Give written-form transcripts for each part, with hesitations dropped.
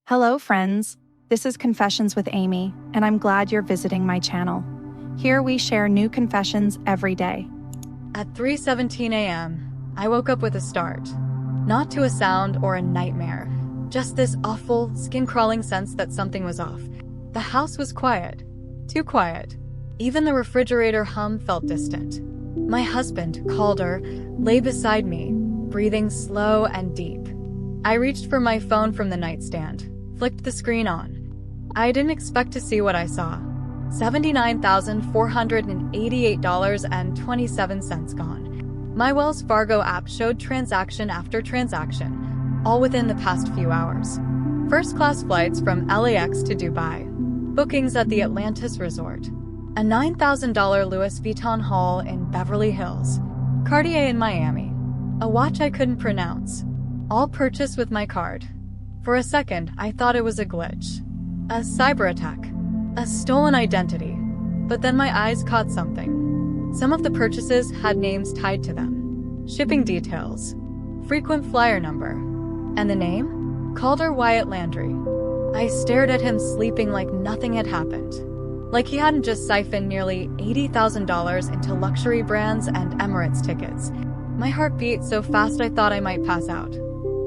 Hello, friends. This is Confessions with Amy, and I'm glad you're visiting my channel. Here we share new confessions every day. At 3:17 a.m., I woke up with a start. Not to a sound or a nightmare, just this awful, skin-crawling sense that something was off. The house was quiet. Too quiet. Even the refrigerator hum felt distant. My husband, Calder, lay beside me, breathing slow and deep. I reached for my phone from the nightstand, flicked the screen on. I didn't expect to see what I saw. $79,488.27 gone. My Wells Fargo app showed transaction after transaction, all within the past few hours. First-class flights from LAX to Dubai, bookings at the Atlantis Resort, a $9,000 Louis Vuitton haul in Beverly Hills, Cartier in Miami, a watch I couldn't pronounce, all purchased with my card. For a second, I thought it was a glitch, a cyber attack, a stolen identity. But then my eyes caught something. Some of the purchases had names tied to them. Shipping details, frequent flyer number, and the name? Calder Wyatt Landry. I stared at him sleeping like nothing had happened. Like he hadn't just siphoned nearly $80,000 into luxury brands and Emirates tickets. My heart beat so fast I thought I might pass out.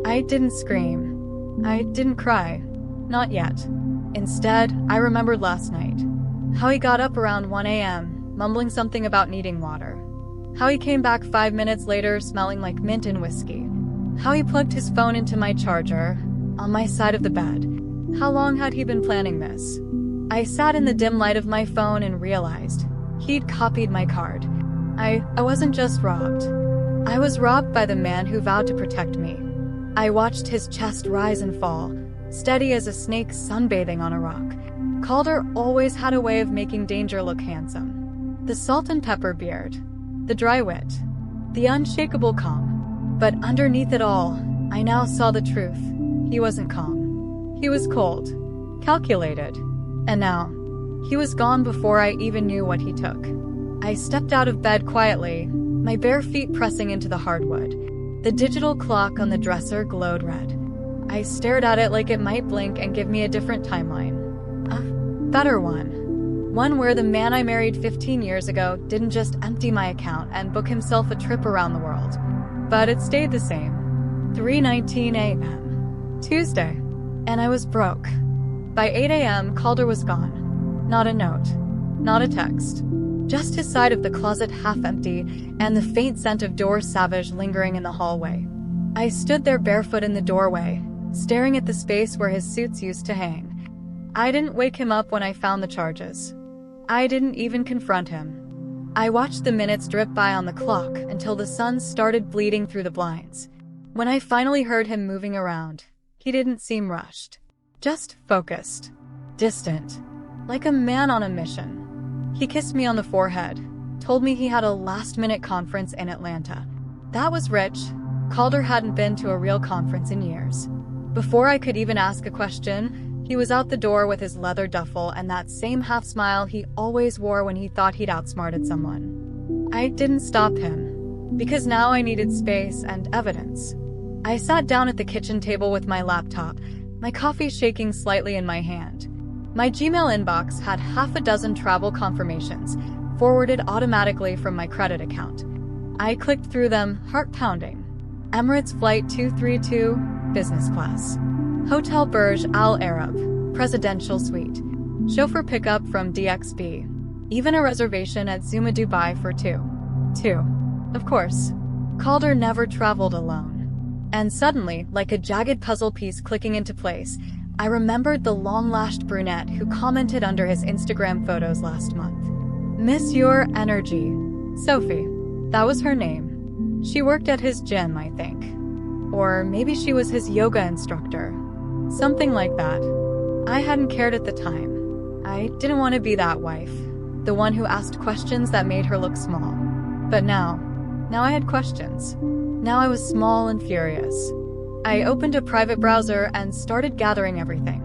I didn't scream. I didn't cry. Not yet. Instead, I remembered last night. How he got up around 1 a.m., mumbling something about needing water. How he came back 5 minutes later smelling like mint and whiskey. How he plugged his phone into my charger, on my side of the bed. How long had he been planning this? I sat in the dim light of my phone and realized he'd copied my card. I wasn't just robbed. I was robbed by the man who vowed to protect me. I watched his chest rise and fall, steady as a snake sunbathing on a rock. Calder always had a way of making danger look handsome. The salt and pepper beard, the dry wit, the unshakable calm. But underneath it all, I now saw the truth. He wasn't calm. He was cold, calculated. And now, he was gone before I even knew what he took. I stepped out of bed quietly, my bare feet pressing into the hardwood. The digital clock on the dresser glowed red. I stared at it like it might blink and give me a different timeline. A better one. One where the man I married 15 years ago didn't just empty my account and book himself a trip around the world. But it stayed the same. 3:19 a.m. Tuesday. And I was broke. By 8 a.m., Calder was gone. Not a note. Not a text. Just his side of the closet half empty and the faint scent of Dior Sauvage lingering in the hallway. I stood there barefoot in the doorway, staring at the space where his suits used to hang. I didn't wake him up when I found the charges. I didn't even confront him. I watched the minutes drip by on the clock until the sun started bleeding through the blinds. When I finally heard him moving around, he didn't seem rushed. Just focused. Distant. Like a man on a mission. He kissed me on the forehead, told me he had a last-minute conference in Atlanta. That was rich. Calder hadn't been to a real conference in years. Before I could even ask a question, he was out the door with his leather duffel and that same half-smile he always wore when he thought he'd outsmarted someone. I didn't stop him, because now I needed space and evidence. I sat down at the kitchen table with my laptop, my coffee shaking slightly in my hand. My Gmail inbox had half a dozen travel confirmations, forwarded automatically from my credit account. I clicked through them, heart pounding. Emirates Flight 232, business class. Hotel Burj Al Arab, presidential suite. Chauffeur pickup from DXB. Even a reservation at Zuma Dubai for two. Of course. Calder never traveled alone. And suddenly, like a jagged puzzle piece clicking into place, I remembered the long-lashed brunette who commented under his Instagram photos last month. Miss your energy. Sophie. That was her name. She worked at his gym, I think. Or maybe she was his yoga instructor. Something like that. I hadn't cared at the time. I didn't want to be that wife. The one who asked questions that made her look small. But now I had questions. Now I was small and furious. I opened a private browser and started gathering everything.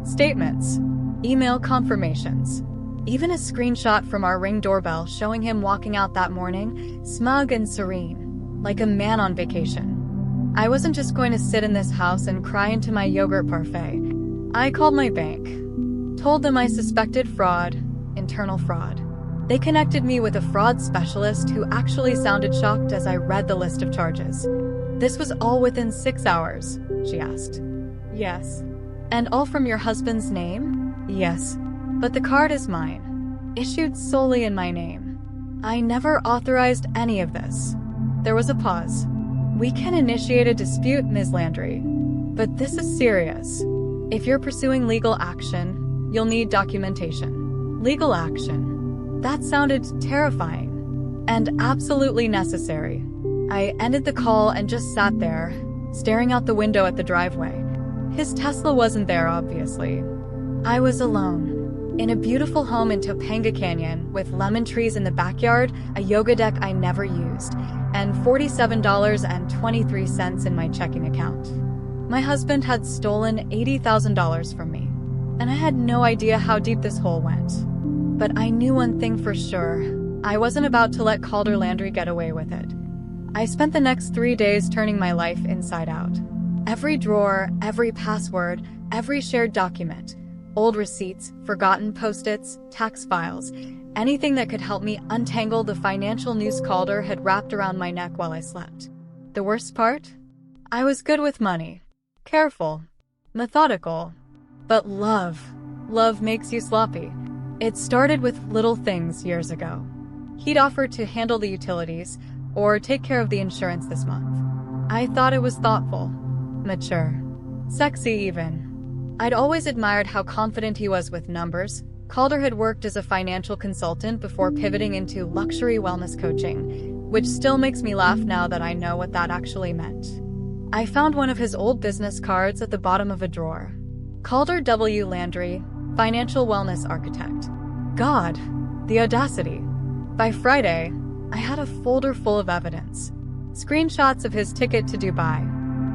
Statements, email confirmations, even a screenshot from our Ring doorbell showing him walking out that morning, smug and serene, like a man on vacation. I wasn't just going to sit in this house and cry into my yogurt parfait. I called my bank, told them I suspected fraud, internal fraud. They connected me with a fraud specialist who actually sounded shocked as I read the list of charges. This was all within 6 hours, she asked. Yes. And all from your husband's name? Yes. But the card is mine, issued solely in my name. I never authorized any of this. There was a pause. We can initiate a dispute, Ms. Landry. But this is serious. If you're pursuing legal action, you'll need documentation. Legal action. That sounded terrifying. And absolutely necessary. I ended the call and just sat there, staring out the window at the driveway. His Tesla wasn't there, obviously. I was alone, in a beautiful home in Topanga Canyon, with lemon trees in the backyard, a yoga deck I never used, and $47.23 in my checking account. My husband had stolen $80,000 from me, and I had no idea how deep this hole went. But I knew one thing for sure. I wasn't about to let Calder Landry get away with it. I spent the next 3 days turning my life inside out. Every drawer, every password, every shared document, old receipts, forgotten post-its, tax files, anything that could help me untangle the financial noose Calder had wrapped around my neck while I slept. The worst part? I was good with money. Careful. Methodical. But love makes you sloppy. It started with little things years ago. He'd offered to handle the utilities or take care of the insurance this month. I thought it was thoughtful, mature, sexy even. I'd always admired how confident he was with numbers. Calder had worked as a financial consultant before pivoting into luxury wellness coaching, which still makes me laugh now that I know what that actually meant. I found one of his old business cards at the bottom of a drawer. Calder W. Landry, Financial Wellness Architect. God, the audacity. By Friday, I had a folder full of evidence. Screenshots of his ticket to Dubai.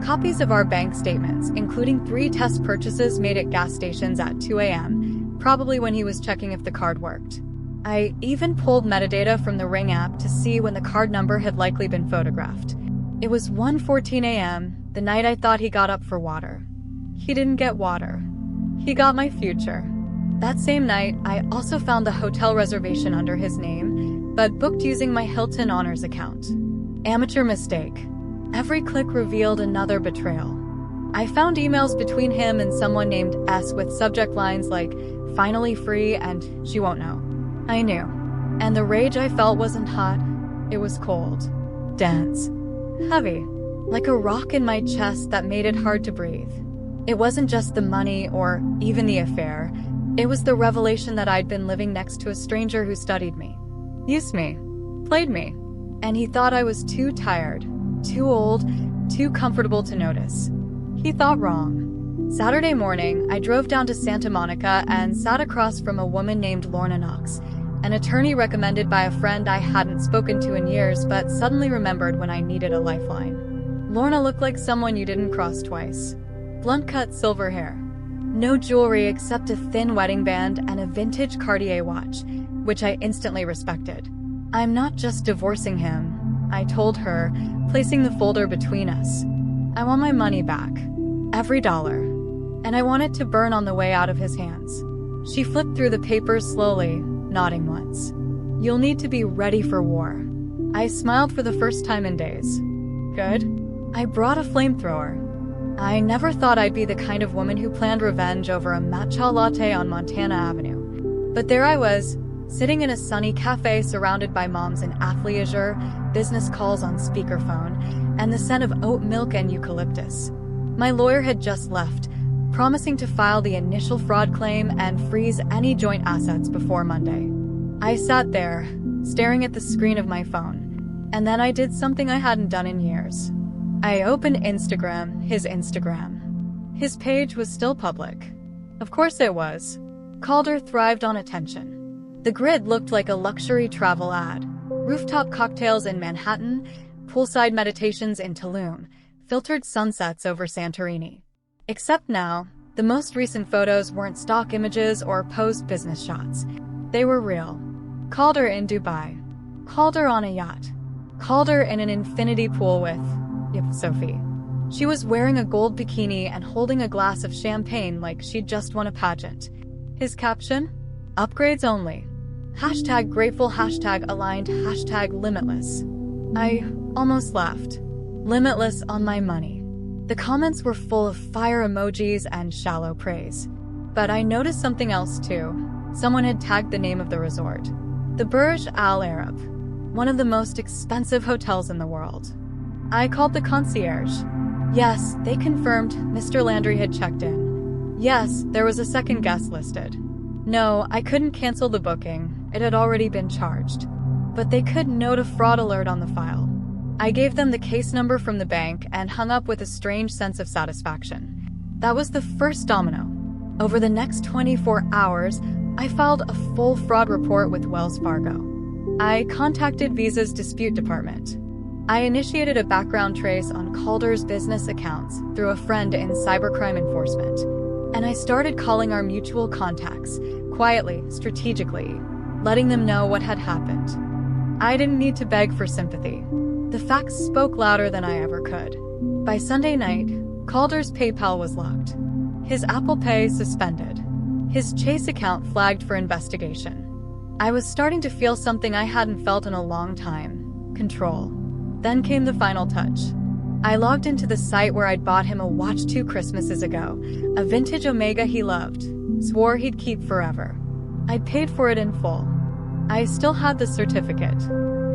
Copies of our bank statements, including 3 test purchases made at gas stations at 2 a.m., probably when he was checking if the card worked. I even pulled metadata from the Ring app to see when the card number had likely been photographed. It was 1:14 a.m., the night I thought he got up for water. He didn't get water. He got my future. That same night, I also found the hotel reservation under his name, but booked using my Hilton Honors account. Amateur mistake. Every click revealed another betrayal. I found emails between him and someone named S with subject lines like, "Finally free" and "She won't know." I knew. And the rage I felt wasn't hot, it was cold. Dense. Heavy. Like a rock in my chest that made it hard to breathe. It wasn't just the money or even the affair. It was the revelation that I'd been living next to a stranger who studied me, used me, played me, and he thought I was too tired, too old, too comfortable to notice. He thought wrong. Saturday morning, I drove down to Santa Monica and sat across from a woman named Lorna Knox, an attorney recommended by a friend I hadn't spoken to in years but suddenly remembered when I needed a lifeline. Lorna looked like someone you didn't cross twice. Blunt-cut silver hair. No jewelry except a thin wedding band and a vintage Cartier watch, which I instantly respected. "I'm not just divorcing him," I told her, placing the folder between us. "I want my money back. Every dollar. And I want it to burn on the way out of his hands." She flipped through the papers slowly, nodding once. "You'll need to be ready for war." I smiled for the first time in days. Good. I brought a flamethrower. I never thought I'd be the kind of woman who planned revenge over a matcha latte on Montana Avenue. But there I was, sitting in a sunny cafe surrounded by moms in athleisure, business calls on speakerphone, and the scent of oat milk and eucalyptus. My lawyer had just left, promising to file the initial fraud claim and freeze any joint assets before Monday. I sat there, staring at the screen of my phone, and then I did something I hadn't done in years. I opened Instagram, his Instagram. His page was still public. Of course it was. Calder thrived on attention. The grid looked like a luxury travel ad. Rooftop cocktails in Manhattan, poolside meditations in Tulum, filtered sunsets over Santorini. Except now, the most recent photos weren't stock images or posed business shots. They were real. Calder in Dubai. Calder on a yacht. Calder in an infinity pool with, Sophie. She was wearing a gold bikini and holding a glass of champagne like she'd just won a pageant. His caption? Upgrades only. Hashtag grateful, hashtag aligned, hashtag limitless. I almost laughed. Limitless on my money. The comments were full of fire emojis and shallow praise. But I noticed something else too. Someone had tagged the name of the resort. The Burj Al Arab, one of the most expensive hotels in the world. I called the concierge. Yes, they confirmed Mr. Landry had checked in. Yes, there was a second guest listed. No, I couldn't cancel the booking. It had already been charged. But they could note a fraud alert on the file. I gave them the case number from the bank and hung up with a strange sense of satisfaction. That was the first domino. Over the next 24 hours, I filed a full fraud report with Wells Fargo. I contacted Visa's dispute department. I initiated a background trace on Calder's business accounts through a friend in cybercrime enforcement. And I started calling our mutual contacts, quietly, strategically, letting them know what had happened. I didn't need to beg for sympathy. The facts spoke louder than I ever could. By Sunday night, Calder's PayPal was locked. His Apple Pay suspended. His Chase account flagged for investigation. I was starting to feel something I hadn't felt in a long time. Control. Then came the final touch. I logged into the site where I'd bought him a watch 2 Christmases ago, a vintage Omega he loved, swore he'd keep forever. I'd paid for it in full. I still had the certificate.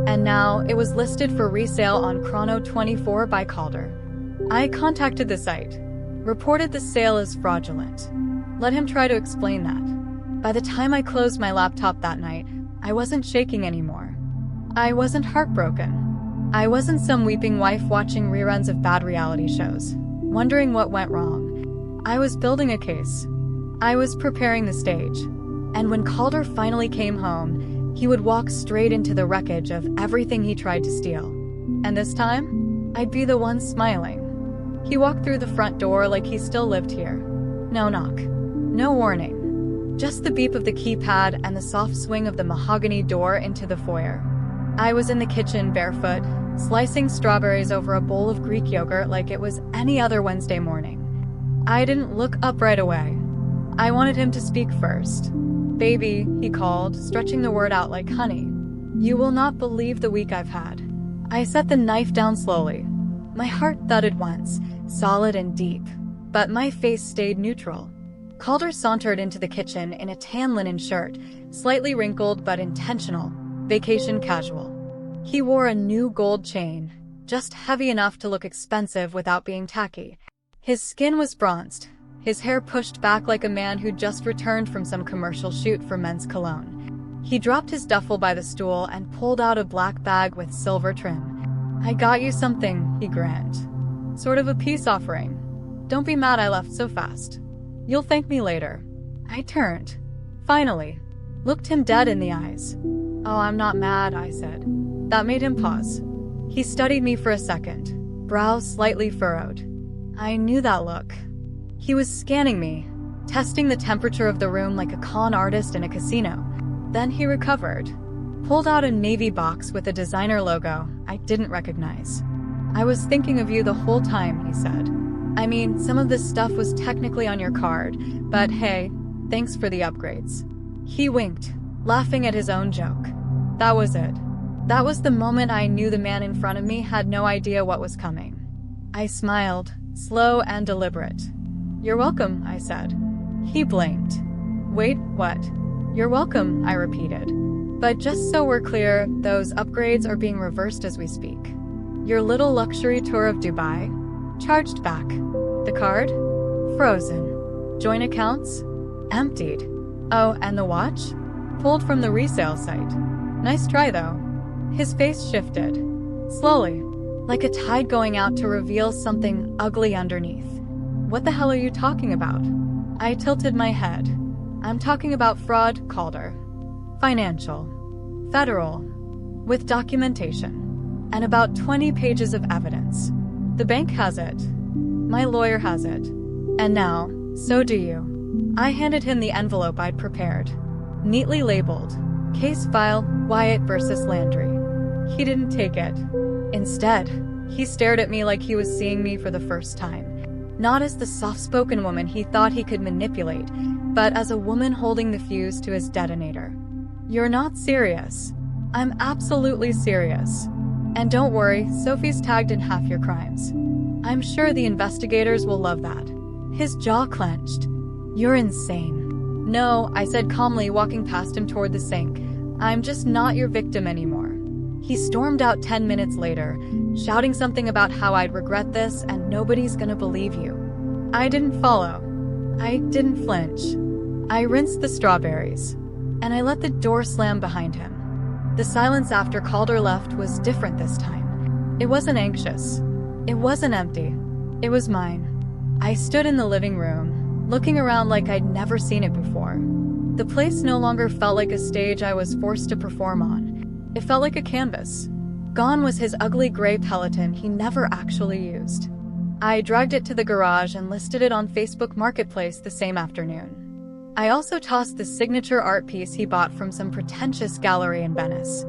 And now it was listed for resale on Chrono24 by Calder. I contacted the site, reported the sale as fraudulent. Let him try to explain that. By the time I closed my laptop that night, I wasn't shaking anymore. I wasn't heartbroken. I wasn't some weeping wife watching reruns of bad reality shows, wondering what went wrong. I was building a case. I was preparing the stage. And when Calder finally came home, he would walk straight into the wreckage of everything he tried to steal. And this time, I'd be the one smiling. He walked through the front door like he still lived here. No knock. No warning. Just the beep of the keypad and the soft swing of the mahogany door into the foyer. I was in the kitchen barefoot, slicing strawberries over a bowl of Greek yogurt like it was any other Wednesday morning. I didn't look up right away. I wanted him to speak first. Baby, he called, stretching the word out like honey. You will not believe the week I've had. I set the knife down slowly. My heart thudded once, solid and deep, but my face stayed neutral. Calder sauntered into the kitchen in a tan linen shirt, slightly wrinkled but intentional, vacation casual. He wore a new gold chain, just heavy enough to look expensive without being tacky. His skin was bronzed, his hair pushed back like a man who'd just returned from some commercial shoot for men's cologne. He dropped his duffel by the stool and pulled out a black bag with silver trim. I got you something, he grinned. Sort of a peace offering. Don't be mad I left so fast. You'll thank me later. I turned. Finally. Looked him dead in the eyes. Oh, I'm not mad, I said. That made him pause. He studied me for a second, brows slightly furrowed. I knew that look. He was scanning me, testing the temperature of the room like a con artist in a casino. Then he recovered, pulled out a navy box with a designer logo I didn't recognize. I was thinking of you the whole time, he said. I mean, some of this stuff was technically on your card, but hey, thanks for the upgrades. He winked, laughing at his own joke. That was it. That was the moment I knew the man in front of me had no idea what was coming. I smiled, slow and deliberate. You're welcome, I said. He blinked. Wait, what? You're welcome, I repeated. But just so we're clear, those upgrades are being reversed as we speak. Your little luxury tour of Dubai? Charged back. The card? Frozen. Joint accounts? Emptied. Oh, and the watch? Pulled from the resale site. Nice try, though. His face shifted. Slowly, like a tide going out to reveal something ugly underneath. What the hell are you talking about? I tilted my head. I'm talking about fraud, Calder. Financial. Federal. With documentation. And about 20 pages of evidence. The bank has it. My lawyer has it. And now, so do you. I handed him the envelope I'd prepared. Neatly labeled. Case file, Wyatt versus Landry. He didn't take it. Instead, He stared at me like he was seeing me for the first time. Not as the soft-spoken woman he thought he could manipulate, but as a woman holding the fuse to his detonator. "You're not serious." "I'm absolutely serious. And don't worry, Sophie's tagged in half your crimes. I'm sure the investigators will love that." His jaw clenched. "You're insane." "No," I said calmly, walking past him toward the sink. "I'm just not your victim anymore." He stormed out 10 minutes later, shouting something about how I'd regret this and nobody's gonna believe you. I didn't follow. I didn't flinch. I rinsed the strawberries. And I let the door slam behind him. The silence after Calder left was different this time. It wasn't anxious. It wasn't empty. It was mine. I stood in the living room, looking around like I'd never seen it before. The place no longer felt like a stage I was forced to perform on. It felt like a canvas. Gone was his ugly gray Peloton he never actually used. I dragged it to the garage and listed it on Facebook Marketplace the same afternoon. I also tossed the signature art piece he bought from some pretentious gallery in Venice.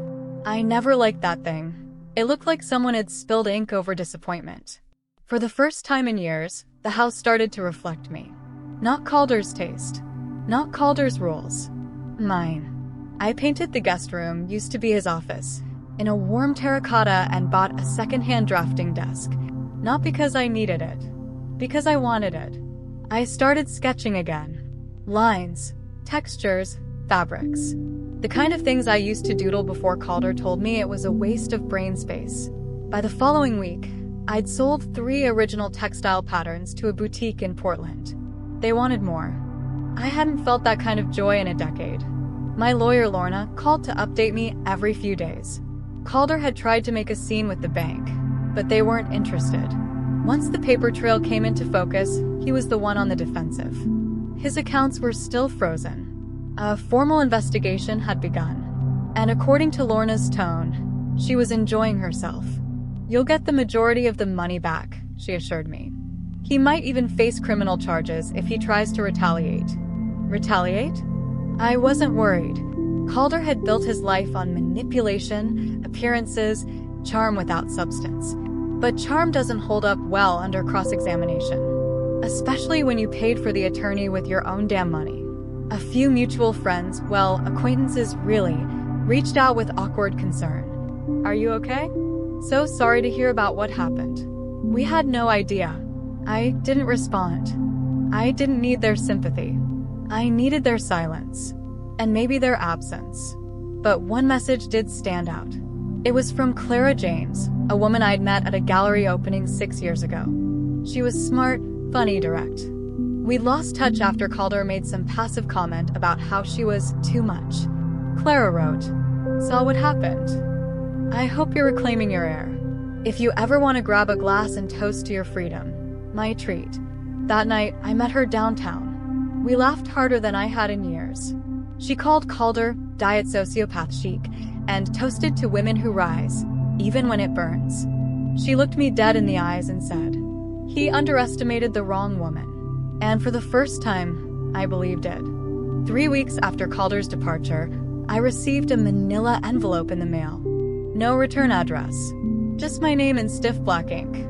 I never liked that thing. It looked like someone had spilled ink over disappointment. For the first time in years, the house started to reflect me. Not Calder's taste. Not Calder's rules. Mine. I painted the guest room, used to be his office, in a warm terracotta and bought a second-hand drafting desk. Not because I needed it. Because I wanted it. I started sketching again. Lines, textures, fabrics. The kind of things I used to doodle before Calder told me it was a waste of brain space. By the following week, I'd sold 3 original textile patterns to a boutique in Portland. They wanted more. I hadn't felt that kind of joy in a decade. My lawyer, Lorna, called to update me every few days. Calder had tried to make a scene with the bank, but they weren't interested. Once the paper trail came into focus, he was the one on the defensive. His accounts were still frozen. A formal investigation had begun, and according to Lorna's tone, she was enjoying herself. "You'll get the majority of the money back," she assured me. "He might even face criminal charges if he tries to retaliate." Retaliate? I wasn't worried. Calder had built his life on manipulation, appearances, charm without substance. But charm doesn't hold up well under cross-examination. Especially when you paid for the attorney with your own damn money. A few mutual friends, well, acquaintances really, reached out with awkward concern. "Are you okay? So sorry to hear about what happened." We had no idea. I didn't respond. I didn't need their sympathy. I needed their silence. And maybe their absence. But one message did stand out. It was from Clara James, a woman I'd met at a gallery opening 6 years ago. She was smart, funny, direct. We lost touch after Calder made some passive comment about how she was too much. Clara wrote, "Saw what happened. I hope you're reclaiming your air. If you ever want to grab a glass and toast to your freedom, my treat." That night, I met her downtown. We laughed harder than I had in years. She called Calder diet sociopath chic and toasted to women who rise, even when it burns. She looked me dead in the eyes and said, "He underestimated the wrong woman." And for the first time, I believed it. 3 weeks after Calder's departure, I received a manila envelope in the mail. No return address. Just my name in stiff black ink.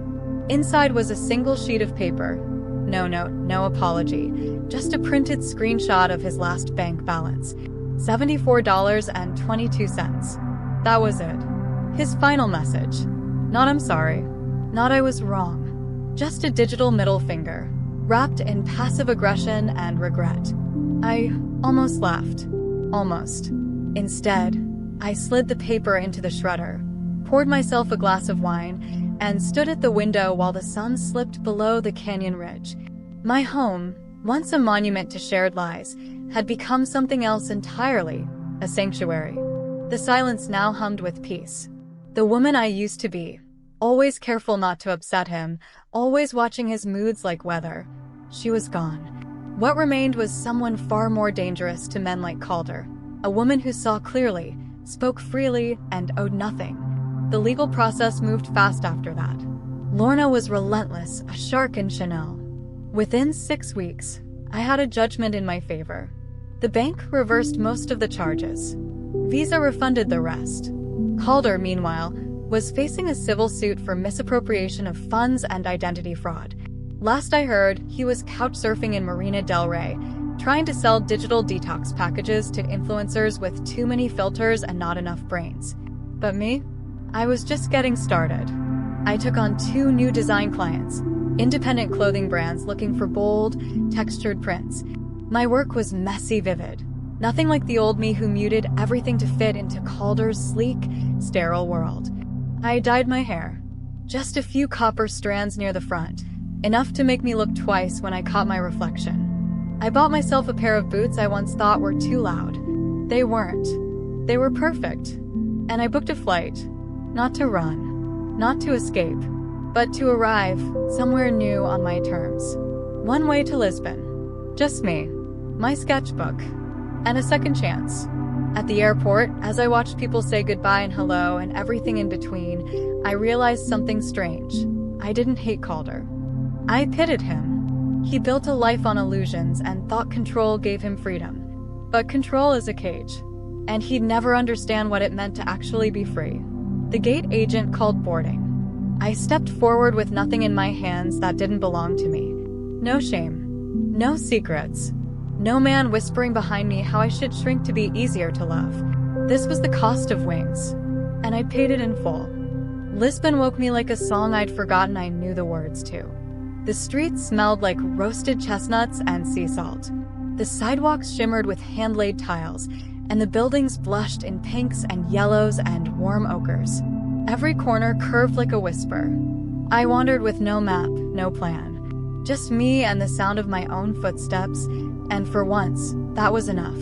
Inside was a single sheet of paper. No note, no apology. Just a printed screenshot of his last bank balance. $74.22. That was it. His final message. Not "I'm sorry." Not "I was wrong." Just a digital middle finger, wrapped in passive aggression and regret. I almost laughed. Almost. Instead, I slid the paper into the shredder, poured myself a glass of wine, and stood at the window while the sun slipped below the canyon ridge. My home, once a monument to shared lies, had become something else entirely, a sanctuary. The silence now hummed with peace. The woman I used to be, always careful not to upset him, always watching his moods like weather, she was gone. What remained was someone far more dangerous to men like Calder, a woman who saw clearly, spoke freely, and owed nothing. The legal process moved fast after that. Lorna was relentless, a shark in Chanel. Within 6 weeks, I had a judgment in my favor. The bank reversed most of the charges. Visa refunded the rest. Calder, meanwhile, was facing a civil suit for misappropriation of funds and identity fraud. Last I heard, he was couch surfing in Marina del Rey, trying to sell digital detox packages to influencers with too many filters and not enough brains. But me? I was just getting started. I took on 2 new design clients, independent clothing brands looking for bold, textured prints. My work was messy vivid. Nothing like the old me who muted everything to fit into Calder's sleek, sterile world. I dyed my hair. Just a few copper strands near the front, enough to make me look twice when I caught my reflection. I bought myself a pair of boots I once thought were too loud. They weren't. They were perfect. And I booked a flight. Not to run. Not to escape. But to arrive somewhere new on my terms. One way to Lisbon. Just me. My sketchbook. And a second chance. At the airport, as I watched people say goodbye and hello and everything in between, I realized something strange. I didn't hate Calder. I pitied him. He built a life on illusions and thought control gave him freedom. But control is a cage. And he'd never understand what it meant to actually be free. The gate agent called boarding. I stepped forward with nothing in my hands that didn't belong to me. No shame. No secrets. No man whispering behind me how I should shrink to be easier to love. This was the cost of wings. And I paid it in full. Lisbon woke me like a song I'd forgotten I knew the words to. The streets smelled like roasted chestnuts and sea salt. The sidewalks shimmered with hand-laid tiles, and the buildings blushed in pinks and yellows and warm ochres. Every corner curved like a whisper. I wandered with no map, no plan. Just me and the sound of my own footsteps, and for once, that was enough.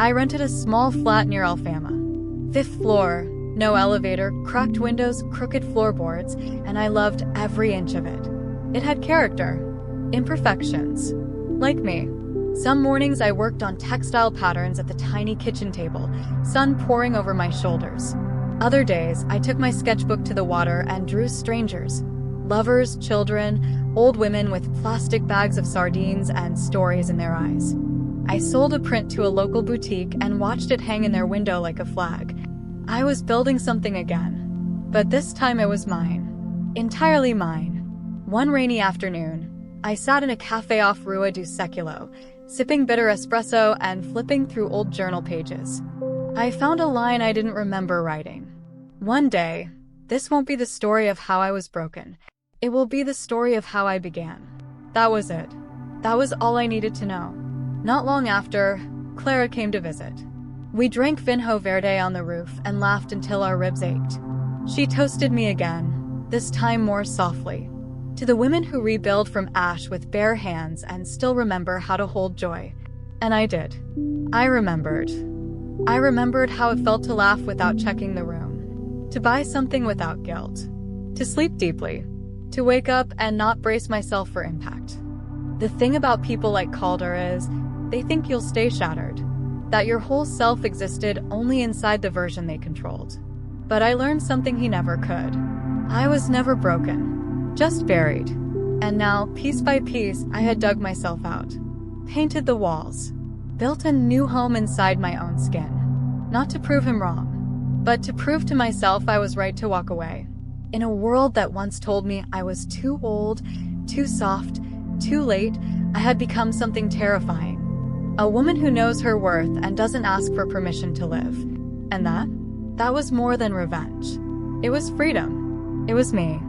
I rented a small flat near Alfama. 5th floor, no elevator, cracked windows, crooked floorboards, and I loved every inch of it. It had character, imperfections. Like me. Some mornings I worked on textile patterns at the tiny kitchen table, sun pouring over my shoulders. Other days, I took my sketchbook to the water and drew strangers. Lovers, children, old women with plastic bags of sardines and stories in their eyes. I sold a print to a local boutique and watched it hang in their window like a flag. I was building something again. But this time it was mine. Entirely mine. One rainy afternoon, I sat in a cafe off Rua do Seculo, sipping bitter espresso and flipping through old journal pages. I found a line I didn't remember writing. One day, this won't be the story of how I was broken. It will be the story of how I began. That was it. That was all I needed to know. Not long after, Clara came to visit. We drank Vinho Verde on the roof and laughed until our ribs ached. She toasted me again, this time more softly. To the women who rebuild from ash with bare hands and still remember how to hold joy. And I did. I remembered. I remembered how it felt to laugh without checking the room. To buy something without guilt. To sleep deeply. To wake up and not brace myself for impact. The thing about people like Calder is, they think you'll stay shattered. That your whole self existed only inside the version they controlled. But I learned something he never could. I was never broken. Just buried. And now, piece by piece, I had dug myself out. Painted the walls. Built a new home inside my own skin. Not to prove him wrong, but to prove to myself I was right to walk away. In a world that once told me I was too old, too soft, too late, I had become something terrifying. A woman who knows her worth and doesn't ask for permission to live. And that was more than revenge. It was freedom. It was me.